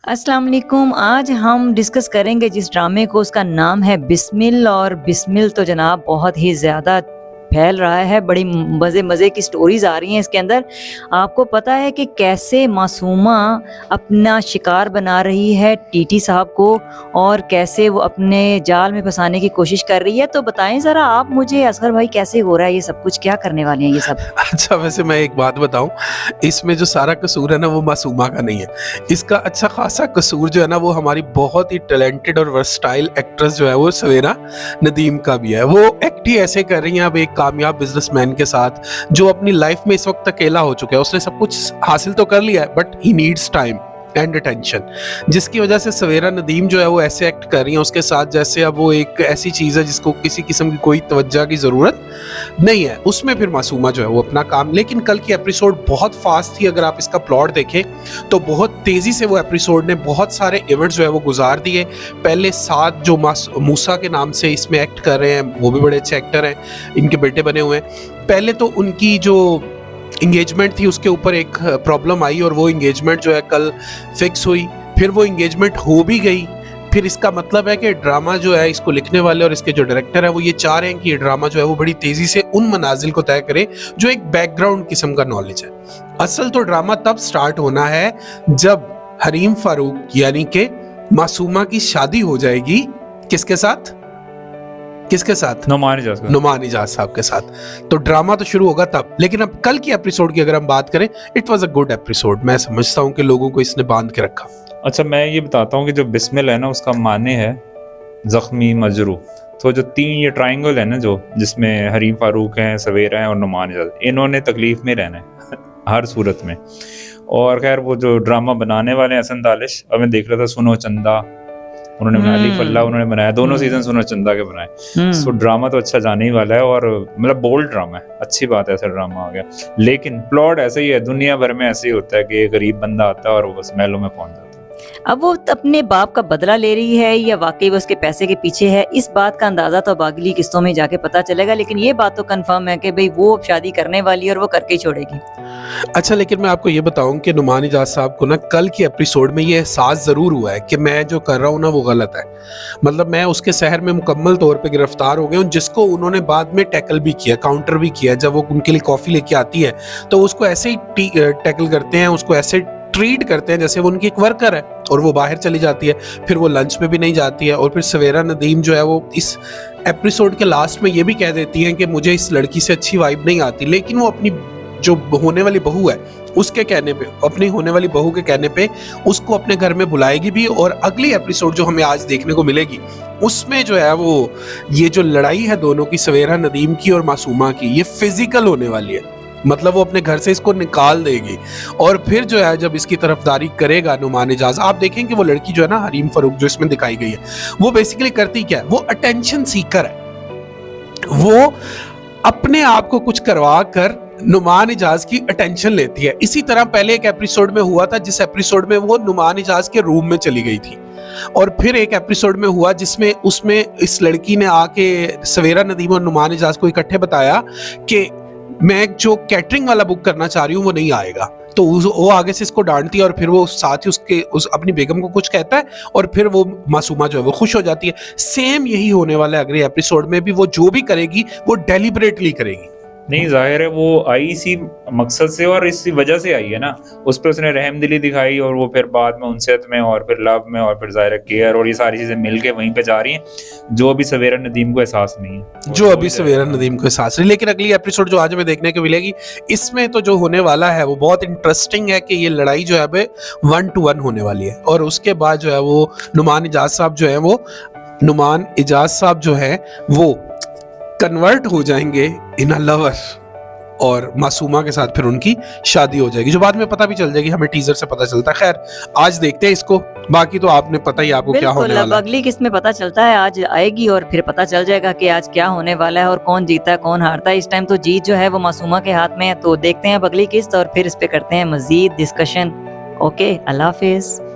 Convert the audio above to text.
अस्सलाम वालेकुम। आज हम डिस्कस करेंगे जिस ड्रामे को, उसका नाम है बिस्मिल। और बिस्मिल तो जनाब बहुत ही ज़्यादा फैल रहा है, बड़ी मज़े-मज़े की स्टोरीज़ आ रही हैं इसके अंदर। आपको पता है कि कैसे मासूमा अपना शिकार बना रही है टीटी साहब को और कैसे वो अपने जाल में फँसाने की कोशिश कर रही है। तो बताएँ ज़रा आप मुझे असगर भाई, कैसे हो रहा है ये सब कुछ? क्या करने वाले हैं ये सब? अच्छा, वैसे मैं एक बात बताऊँ, इसमें जो सारा कसूर है ना वो मासूमा का नहीं है। इसका अच्छा खासा कसूर जो है ना वो हमारी बहुत ही टैलेंटेड और वर्सटाइल एक्ट्रेस जो है वो सवेरा नदीम का भी है। वो एक्ट ही ऐसे कर रही हैं अब एक कामयाब बिज़नेसमैन के साथ, जो अपनी लाइफ में इस वक़्त अकेला हो चुका है। उसने सब कुछ हासिल तो कर लिया है but he needs time and attention, जिसकी वजह से सवेरा नदीम जो है वो ऐसे एक्ट कर रही हैं उसके साथ जैसे अब वो एक ऐसी चीज़ है जिसको किसी किस्म की कोई तवज्जो की ज़रूरत नहीं है। उसमें फिर मासूमा जो है वो अपना काम, लेकिन कल की एपिसोड बहुत फास्ट थी। अगर आप इसका प्लॉट देखें तो बहुत तेज़ी से वो एपिसोड ने बहुत सारे इवेंट्स जो है वो गुजार दिए। पहले 7 जो मूसा के नाम से इसमें एक्ट कर रहे हैं, वो भी बड़े अच्छे एक्टर हैं, इनके बेटे बने हुए हैं। पहले तो उनकी जो इंगेजमेंट थी उसके ऊपर एक प्रॉब्लम आई और वो इंगेजमेंट जो है कल फिक्स हुई। फिर वो इंगेजमेंट हो भी गई। फिर इसका मतलब है कि ड्रामा जो है, इसको लिखने वाले और इसके जो डायरेक्टर है वो ये चाह रहे हैं कि ये ड्रामा जो है वो बड़ी तेजी से उन मनाजिल को तय करे जो एक बैकग्राउंड किस्म का नॉलेज है। असल तो ड्रामा तब स्टार्ट होना है जब हरीम फारूक यानी कि मासूमा की शादी हो जाएगी। किसके साथ? किसके साथ? नुमान इजाज साहब के साथ। तो ड्रामा तो शुरू होगा तब। लेकिन अब कल की एपिसोड की अगर हम बात करें, it was a good episode. मैं समझता हूँ कि लोगों को इसने बांध के रखा। अच्छा, मैं ये बताता हूँ कि जो बिस्मिल है ना उसका माने है जख्मी मजरू। तो जो 3 ये ट्रायंगल है ना, जो जिसमें हरीम फारूक हैं, सवेरा हैं और नुमान इजाज, इन्होंने तकलीफ में रहना है हर सूरत में। और खैर वो जो ड्रामा बनाने वाले हैं हसन दालिश, अब मैं देख रहा था सुनो चंदा उन्होंने बनाया, अली फल्ला उन्होंने बनाया, दोनों सीजन सुनो चंदा के बनाए। सो ड्रामा तो अच्छा जाने ही वाला है और मतलब बोल्ड ड्रामा है, अच्छी बात है, ऐसा ड्रामा आ गया। लेकिन प्लॉट ऐसे ही है, दुनिया भर में ऐसे ही होता है कि एक गरीब बंदा आता है और वो बस महलों में पहुंच जाता है। अब वो अपने बाप का बदला ले रही है या वाकई वो उसके पैसे के पीछे है, इस बात का अंदाजा तो अगली किस्तों में जाके पता चलेगा। लेकिन ये बात तो कंफर्म है कि भाई वो शादी करने वाली है और वो करके ही छोड़ेगी। अच्छा, लेकिन मैं आपको ये बताऊं कि नुमान इजाज साहब को ना कल की एपिसोड में ये एहसास जरूर हुआ है कि मैं जो कर रहा हूँ ना वो गलत है। मतलब मैं उसके शहर में मुकम्मल तौर पे गिरफ्तार हो गया हूँ, जिसको उन्होंने बाद में टैकल भी किया, काउंटर भी किया। जब वो उनके लिए कॉफी लेके आती है तो उसको ऐसे ही टैकल करते हैं, उसको ऐसे ट्रीट करते हैं जैसे वो उनकी एक वर्कर है, और वो बाहर चली जाती है। फिर वो लंच में भी नहीं जाती है। और फिर सवेरा नदीम जो है वो इस एपिसोड के लास्ट में ये भी कह देती हैं कि मुझे इस लड़की से अच्छी वाइब नहीं आती, लेकिन वो अपनी जो होने वाली बहू है उसके कहने पे, अपनी होने वाली बहू के कहने पे उसको अपने घर में बुलाएगी भी। और अगली एपिसोड जो हमें आज देखने को मिलेगी उसमें जो है वो ये जो लड़ाई है दोनों की, सवेरा नदीम की और मासूमा की, ये फिजिकल होने वाली है। मतलब वो अपने घर से इसको निकाल देगी और फिर जो है जब इसकी तरफदारी करेगा नुमान इजाज, आप देखें कि वो लड़की जो है ना हरीम फारूक जो इसमें दिखाई गई है, वो बेसिकली करती क्या है, वो अटेंशन सीकर है। वो अपने आप को कुछ करवा कर नुमान इजाज की अटेंशन लेती है। इसी तरह पहले एक एपिसोड में हुआ था, जिस एपिसोड में वो नुमान इजाज के रूम में चली गई थी। और फिर एक एपिसोड में हुआ जिसमें उसमें इस लड़की ने आके सवेरा नदीम और नुमान इजाज को इकट्ठे बताया कि मैं जो कैटरिंग वाला बुक करना चाह रही हूँ वो नहीं आएगा। तो वो आगे से इसको डांटती है और फिर वो साथ ही उस अपनी बेगम को कुछ कहता है और फिर वो मासूमा जो है वो खुश हो जाती है। सेम यही होने वाला है अगले एपिसोड में भी। वो जो भी करेगी वो डेलिबरेटली करेगी। नहीं, जाहिर है वो आई इसी मकसद से और इसी वजह से आई है ना। उस पर उसने रहमदिली दिखाई और वो फिर बाद में उनसेत में और फिर लव में और फिर जाहिर केयर और ये सारी चीजें मिलके वहीं पे जा रही हैं, जो अभी सवेरा नदीम को एहसास नहीं है, जो अभी सवेरा नदीम को एहसास नहीं। लेकिन अगली एपिसोड जो आज हमें देखने को मिलेगी, इसमें तो जो होने वाला है वो बहुत इंटरेस्टिंग है कि ये लड़ाई जो है अभी 1 to 1 होने वाली है। और उसके बाद जो है वो नुमान इजाज साहब जो है वो कन्वर्ट हो जाएंगे इन अ लवर और मासूमा के साथ फिर उनकी शादी हो जाएगी, जो बाद में पता भी चल जाएगी, हमें टीजर से पता चलता है। खैर आज देखते हैं इसको, बाकी तो आपने पता ही आपको क्या होने वाला है। अगली किस्त में पता चलता है, आज आएगी और फिर पता चल जाएगा कि आज क्या होने वाला है और कौन जीता है कौन हारता है। इस टाइम तो जीत जो है वो मासूमा के हाथ में है। तो देखते हैं अब अगली किस्त और फिर इस पे करते हैं मजीद डिस्कशन। ओके, अल्लाह हाफिज।